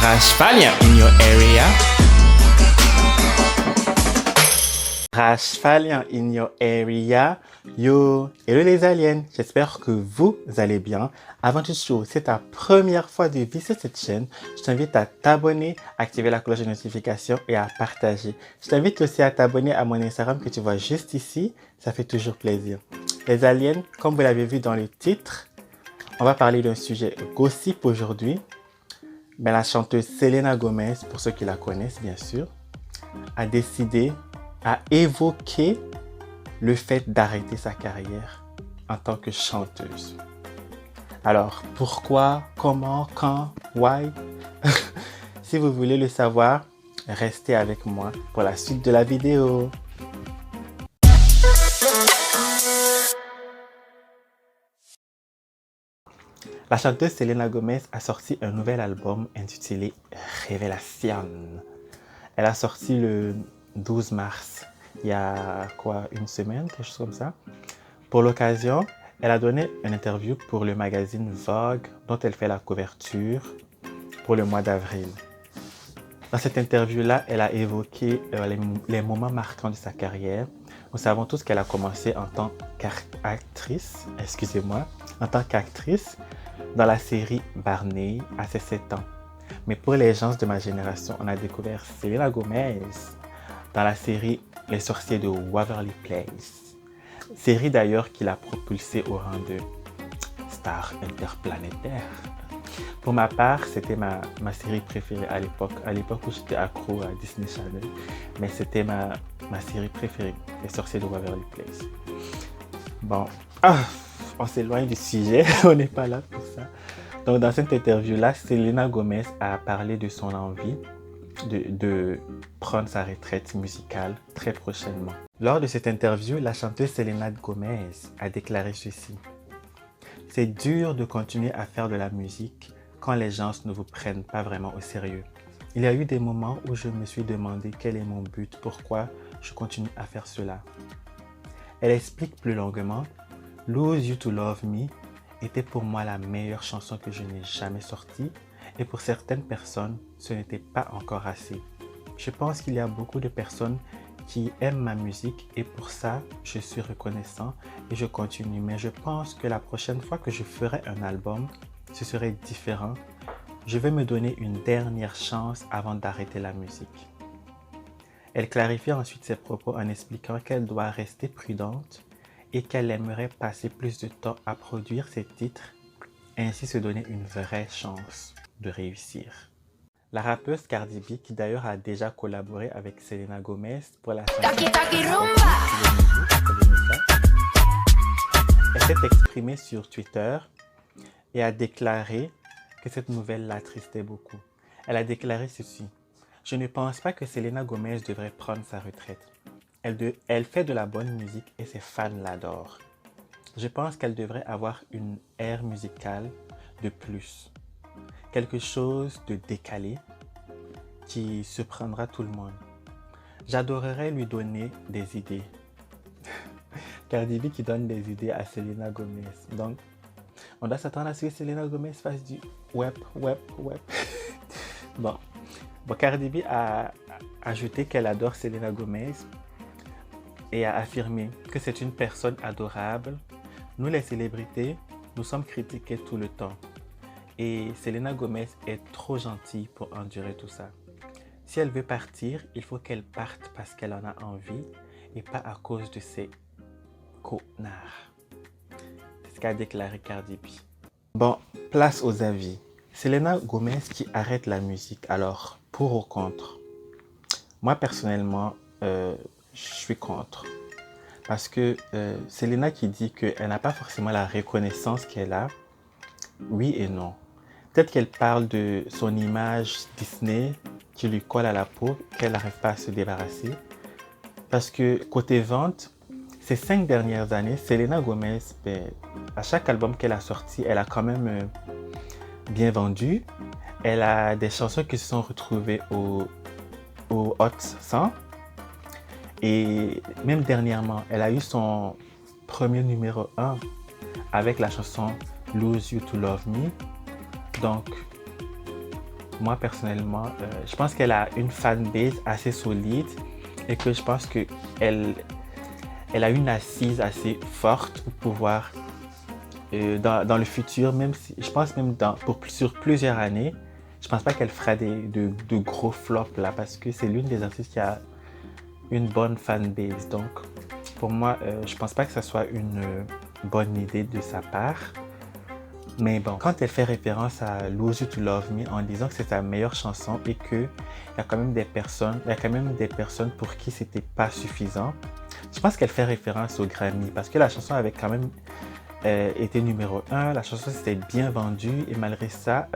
Rashfalia in your area. Rashfalia in your area. Yo, hello les aliens, j'espère que vous allez bien. Avant toute chose, c'est ta première fois de visiter cette chaîne, je t'invite à t'abonner, activer la cloche de notification et à partager. Je t'invite aussi à t'abonner à mon Instagram que tu vois juste ici, ça fait toujours plaisir. Les aliens, comme vous l'avez vu dans le titre, on va parler d'un sujet gossip aujourd'hui. Mais la chanteuse Selena Gomez, pour ceux qui la connaissent bien sûr, a décidé, a évoqué le fait d'arrêter sa carrière en tant que chanteuse. Alors, pourquoi, comment, quand, why? Si vous voulez le savoir, restez avec moi pour la suite de la vidéo. La chanteuse Selena Gomez a sorti un nouvel album intitulé Révélation. Elle a sorti le 12 mars, il y a quoi, une semaine, quelque chose comme ça. Pour l'occasion, elle a donné une interview pour le magazine Vogue dont elle fait la couverture pour le mois d'avril. Dans cette interview-là, elle a évoqué les moments marquants de sa carrière. Nous savons tous qu'elle a commencé en tant qu'actrice, dans la série Barney à ses 7 ans. Mais pour les gens de ma génération, on a découvert Selena Gomez dans la série Les Sorciers de Waverly Place. Série d'ailleurs qui l'a propulsée au rang de star interplanétaire. Pour ma part, c'était ma série préférée à l'époque où j'étais accro à Disney Channel. Mais c'était ma série préférée, Les Sorciers de Waverly Place. Bon, on s'éloigne du sujet, on n'est pas là pour ça. Donc dans cette interview-là, Selena Gomez a parlé de son envie de prendre sa retraite musicale très prochainement. Lors de cette interview, la chanteuse Selena Gomez a déclaré ceci. « C'est dur de continuer à faire de la musique quand les gens ne vous prennent pas vraiment au sérieux. Il y a eu des moments où je me suis demandé quel est mon but, pourquoi je continue à faire cela. » Elle explique plus longuement « Lose You to Love Me » était pour moi la meilleure chanson que je n'ai jamais sortie et pour certaines personnes, ce n'était pas encore assez. Je pense qu'il y a beaucoup de personnes qui aiment ma musique et pour ça, je suis reconnaissant et je continue. Mais je pense que la prochaine fois que je ferai un album, ce serait différent. Je vais me donner une dernière chance avant d'arrêter la musique. Elle clarifie ensuite ses propos en expliquant qu'elle doit rester prudente et qu'elle aimerait passer plus de temps à produire ses titres, ainsi se donner une vraie chance de réussir. La rappeuse Cardi B, qui d'ailleurs a déjà collaboré avec Selena Gomez pour la chanson elle s'est exprimée sur Twitter et a déclaré que cette nouvelle l'attristait beaucoup. Elle a déclaré ceci. « Je ne pense pas que Selena Gomez devrait prendre sa retraite. Elle fait de la bonne musique et ses fans l'adorent. Je pense qu'elle devrait avoir une ère musicale de plus. Quelque chose de décalé qui surprendra tout le monde. J'adorerais lui donner des idées. » Cardi B qui donne des idées à Selena Gomez. Donc, on doit s'attendre à ce que Selena Gomez fasse du web. Bon, Cardi B a ajouté qu'elle adore Selena Gomez et a affirmé que c'est une personne adorable. Nous, les célébrités, nous sommes critiqués tout le temps. Et Selena Gomez est trop gentille pour endurer tout ça. Si elle veut partir, il faut qu'elle parte parce qu'elle en a envie et pas à cause de ces connards. C'est ce qu'a déclaré Cardi B. Bon, place aux avis. Selena Gomez qui arrête la musique, alors pour ou contre? Moi personnellement, je suis contre. Parce que Selena qui dit qu'elle n'a pas forcément la reconnaissance qu'elle a, oui et non. Peut-être qu'elle parle de son image Disney qui lui colle à la peau, qu'elle n'arrive pas à se débarrasser. Parce que côté vente, ces 5 dernières années, Selena Gomez, à chaque album qu'elle a sorti, elle a quand même bien vendu. Elle a des chansons qui se sont retrouvées au Hot 100. Et même dernièrement, elle a eu son premier numéro 1 avec la chanson Lose You to Love Me. Donc, moi personnellement, je pense qu'elle a une fanbase assez solide et que je pense qu'elle elle a une assise assez forte pour pouvoir, dans le futur, même si, je pense même sur plusieurs années, je pense pas qu'elle fera de gros flops là parce que c'est l'une des artistes qui a une bonne fanbase. Donc, pour moi, je pense pas que ça soit une bonne idée de sa part. Mais bon, quand elle fait référence à Lose You to Love Me en disant que c'est sa meilleure chanson et que il y a quand même des personnes pour qui c'était pas suffisant, je pense qu'elle fait référence au Grammy parce que la chanson avait quand même été numéro 1, la chanson s'était bien vendue et malgré ça,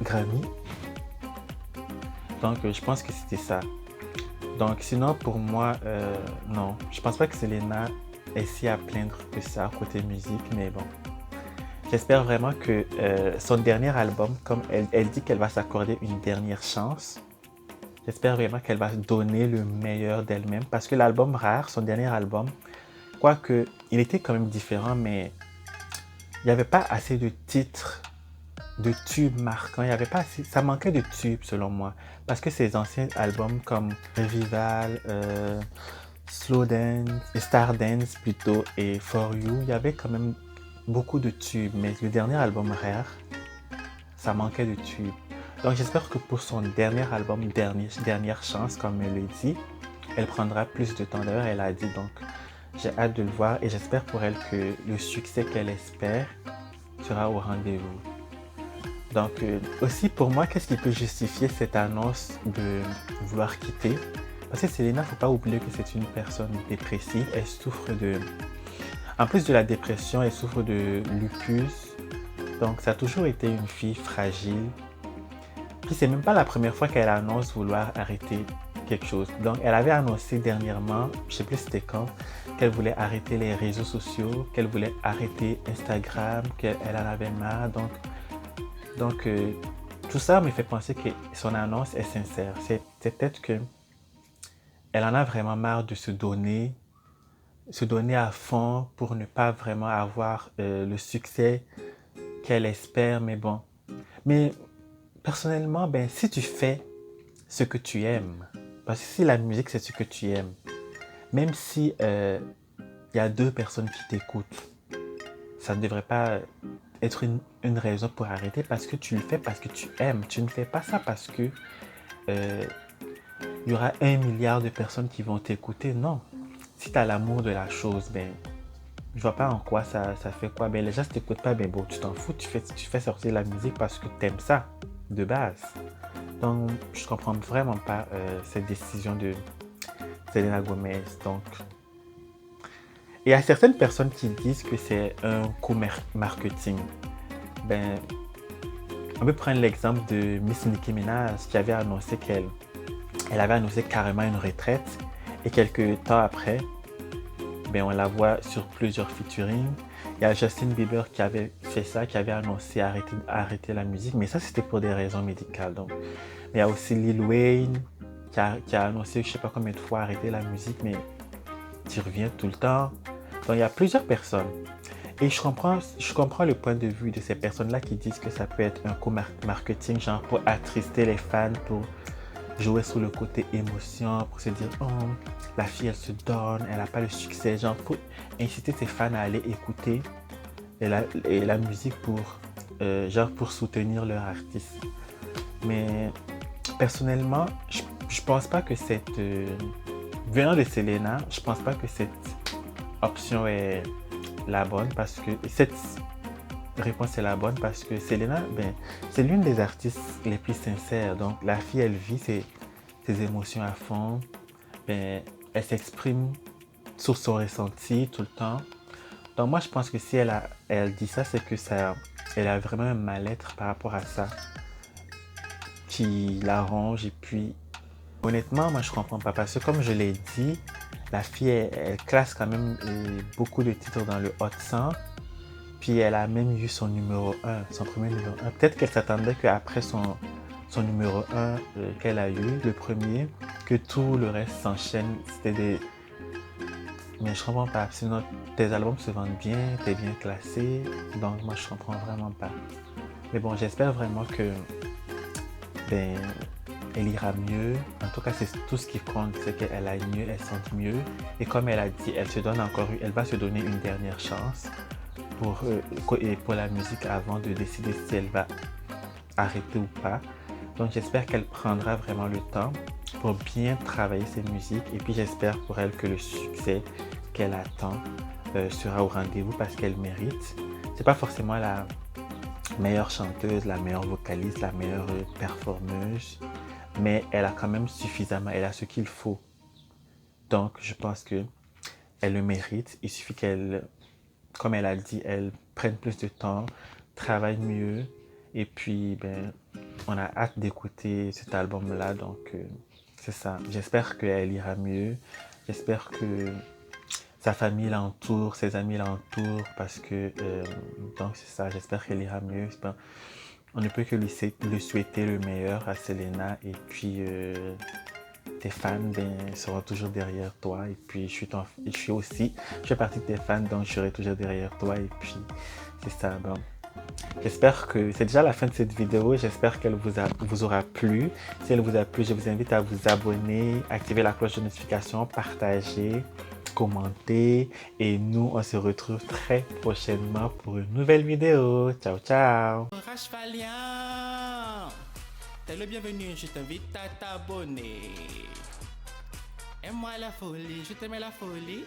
Grammy. Donc, je pense que c'était ça. Donc, sinon, pour moi, non. Je pense pas que Selena ait si à plaindre que ça côté musique, mais bon. J'espère vraiment que son dernier album, comme elle dit qu'elle va s'accorder une dernière chance, j'espère vraiment qu'elle va donner le meilleur d'elle-même. Parce que l'album Rare, son dernier album, quoique il était quand même différent, mais il n'y avait pas assez de titres, de tubes marquants. Il y avait pas assez, ça manquait de tubes selon moi. Parce que ses anciens albums comme Revival, Slow Dance, Star Dance plutôt, et For You, il y avait quand même beaucoup de tubes. Mais le dernier album Rare, ça manquait de tubes. Donc j'espère que pour son dernier album, dernière chance, comme elle le dit, elle prendra plus de temps. D'ailleurs, elle a dit, donc j'ai hâte de le voir et j'espère pour elle que le succès qu'elle espère sera au rendez-vous. Donc aussi pour moi, qu'est-ce qui peut justifier cette annonce de vouloir quitter? Parce que Selena, faut pas oublier que c'est une personne dépressive. Elle souffre de... En plus de la dépression, elle souffre de lupus. Donc ça a toujours été une fille fragile. Puis c'est même pas la première fois qu'elle annonce vouloir arrêter quelque chose. Donc elle avait annoncé dernièrement, je sais plus c'était quand, qu'elle voulait arrêter les réseaux sociaux, qu'elle voulait arrêter Instagram, qu'elle en avait marre. Donc tout ça me fait penser que son annonce est sincère. C'est peut-être que elle en a vraiment marre de se donner à fond pour ne pas vraiment avoir le succès qu'elle espère. Mais bon, mais personnellement, ben si tu fais ce que tu aimes, parce que si la musique c'est ce que tu aimes, même si y a deux personnes qui t'écoutent, ça ne devrait pas être une raison pour arrêter parce que tu le fais parce que tu aimes. Tu ne fais pas ça parce que y aura 1 milliard de personnes qui vont t'écouter. Non. Si tu as l'amour de la chose, ben, je vois pas en quoi ça fait quoi. Ben, les gens ne t'écoutent pas, ben bon, tu t'en fous. Tu fais sortir la musique parce que tu aimes ça, de base. Donc, je comprends vraiment pas cette décision de Selena Gomez. Donc, il y a certaines personnes qui disent que c'est un coup marketing. Ben, on peut prendre l'exemple de Miss Nicki Minaj qui avait annoncé elle avait annoncé carrément une retraite et quelques temps après, ben, on la voit sur plusieurs featuring. Il y a Justin Bieber qui avait fait ça, qui avait annoncé arrêter la musique, mais ça c'était pour des raisons médicales. Donc, il y a aussi Lil Wayne qui a annoncé je ne sais pas combien de fois arrêter la musique, mais qui revient tout le temps. Donc il y a plusieurs personnes. Et je comprends le point de vue de ces personnes-là qui disent que ça peut être un coup marketing, genre pour attrister les fans, pour jouer sur le côté émotion, pour se dire oh, la fille elle se donne, elle n'a pas le succès, genre pour inciter ses fans à aller écouter la musique pour soutenir leur artiste. Mais personnellement, je pense pas que venant de Selena, je pense pas que cette option est la bonne parce que cette réponse est la bonne parce que Selena, ben, c'est l'une des artistes les plus sincères. Donc la fille, elle vit ses émotions à fond. Ben, elle s'exprime sur son ressenti tout le temps. Donc moi, je pense que si elle dit ça, c'est que elle a vraiment un mal-être par rapport à ça qui l'arrange. Et puis, honnêtement, moi, je comprends pas parce que comme je l'ai dit, la fille, elle classe quand même beaucoup de titres dans le Hot 100. Puis elle a même eu son numéro 1, son premier numéro 1. Peut-être qu'elle s'attendait qu'après son numéro 1 qu'elle a eu, le premier, que tout le reste s'enchaîne. Mais je comprends pas. Sinon, tes albums se vendent bien, t'es bien classé. Donc moi, je comprends vraiment pas. Mais bon, j'espère vraiment que ben, elle ira mieux. En tout cas, c'est tout ce qui compte, c'est qu'elle aille mieux, elle sente mieux. Et comme elle a dit, elle va se donner une dernière chance pour la musique avant de décider si elle va arrêter ou pas. Donc j'espère qu'elle prendra vraiment le temps pour bien travailler ses musiques et puis j'espère pour elle que le succès qu'elle attend sera au rendez-vous parce qu'elle mérite. C'est pas forcément la meilleure chanteuse, la meilleure vocaliste, la meilleure performeuse, mais elle a quand même suffisamment, elle a ce qu'il faut. Donc je pense que elle le mérite. Il suffit qu'elle, comme elle a dit, elle prenne plus de temps, travaille mieux et puis ben on a hâte d'écouter cet album-là, donc c'est ça. J'espère qu'elle ira mieux. J'espère que sa famille l'entoure, ses amis l'entourent, parce que, donc c'est ça, j'espère qu'elle ira mieux. Ben, on ne peut que lui souhaiter le meilleur à Selena, et puis tes fans ben, seront toujours derrière toi, et puis je fais partie de tes fans, donc je serai toujours derrière toi, et puis c'est ça. Bon. J'espère que c'est déjà la fin de cette vidéo. J'espère qu'elle vous aura plu. Si elle vous a plu, je vous invite à vous abonner, activer la cloche de notification, partager, commenter. Et nous, on se retrouve très prochainement pour une nouvelle vidéo. Ciao, ciao! T'es le bienvenu, je t'invite à t'abonner. Aime-moi la folie, je t'aime la folie.